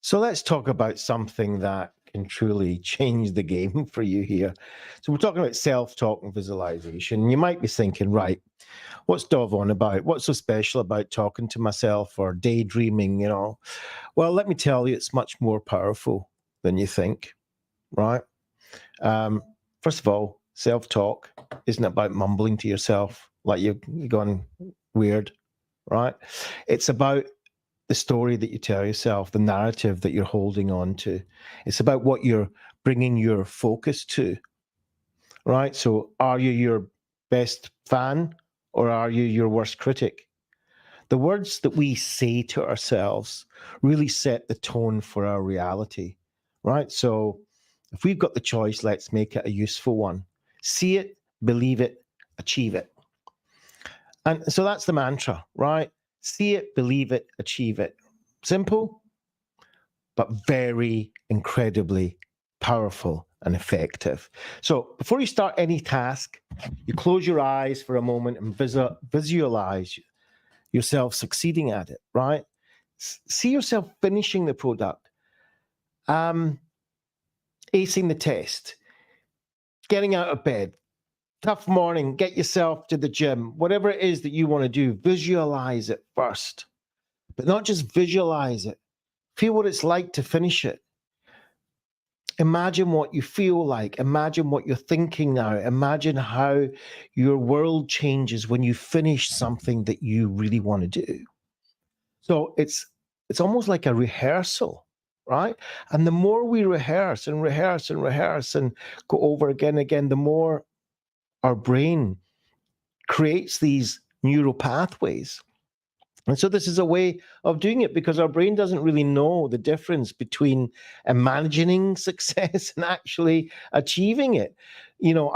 So let's talk about something that can truly change the game for you here. So we're talking about self-talk and visualization. You might be thinking, right, what's Dov on about? What's so special about talking to myself or daydreaming? Well, let me tell you, it's much more powerful than you think, right? Um, First of all, self-talk isn't about mumbling to yourself like you're going weird, right? It's about the story that you tell yourself, the narrative that you're holding on to. It's about what you're bringing your focus to, right? So are you your best fan or are you your worst critic? The words that we say to ourselves really set the tone for our reality, right? So if we've got the choice, let's make it a useful one. See it, believe it, achieve it. And so that's the mantra, right? See it, believe it, achieve it. Simple, but very incredibly powerful and effective. So before you start any task, you close your eyes for a moment and visualize yourself succeeding at it, right? See yourself finishing the product, acing the test, getting out of bed, tough morning, get yourself to the gym, whatever it is that you want to do, visualize it first. But not just visualize it, feel what it's like to finish it. Imagine what you feel like. Imagine what you're thinking now. Imagine how your world changes when you finish something that you really want to do. So it's almost like a rehearsal, right? And the more we rehearse and rehearse and rehearse and go over again and again, the more our brain creates these neural pathways. And so this is a way of doing it because our brain doesn't really know the difference between imagining success and actually achieving it,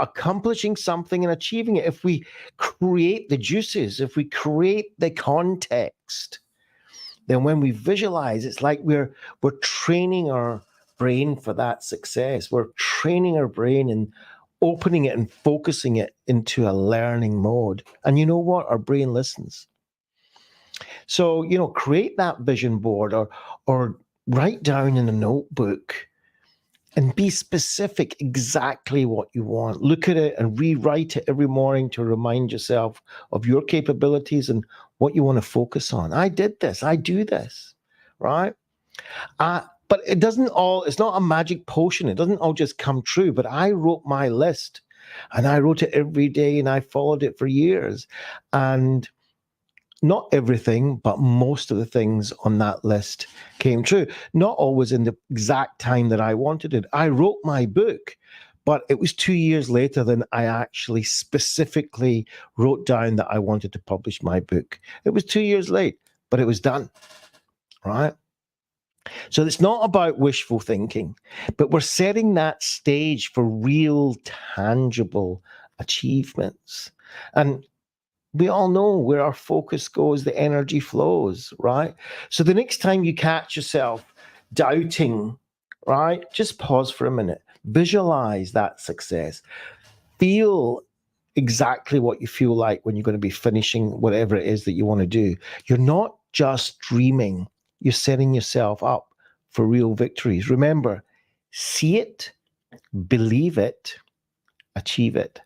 accomplishing something and achieving it. If we create the juices, if we create the context, then when we visualize, it's like we're training our brain for that success. We're training our brain and opening it and focusing it into a learning mode. And you know what? Our brain listens. So, create that vision board or write down in a notebook and be specific exactly what you want. Look at it and rewrite it every morning to remind yourself of your capabilities and what you want to focus on. I did this. I do this, right? But it's not a magic potion. It doesn't all just come true. But I wrote my list and I wrote it every day and I followed it for years. And not everything, but most of the things on that list came true. Not always in the exact time that I wanted it. I wrote my book, but it was 2 years later than I actually specifically wrote down that I wanted to publish my book. It was 2 years late, but it was done, right? So it's not about wishful thinking, but we're setting that stage for real, tangible achievements. And we all know where our focus goes, the energy flows, right? So the next time you catch yourself doubting, right, just pause for a minute, visualize that success, feel exactly what you feel like when you're going to be finishing whatever it is that you want to do. You're not just dreaming, you're setting yourself up for real victories. Remember, see it, believe it, achieve it.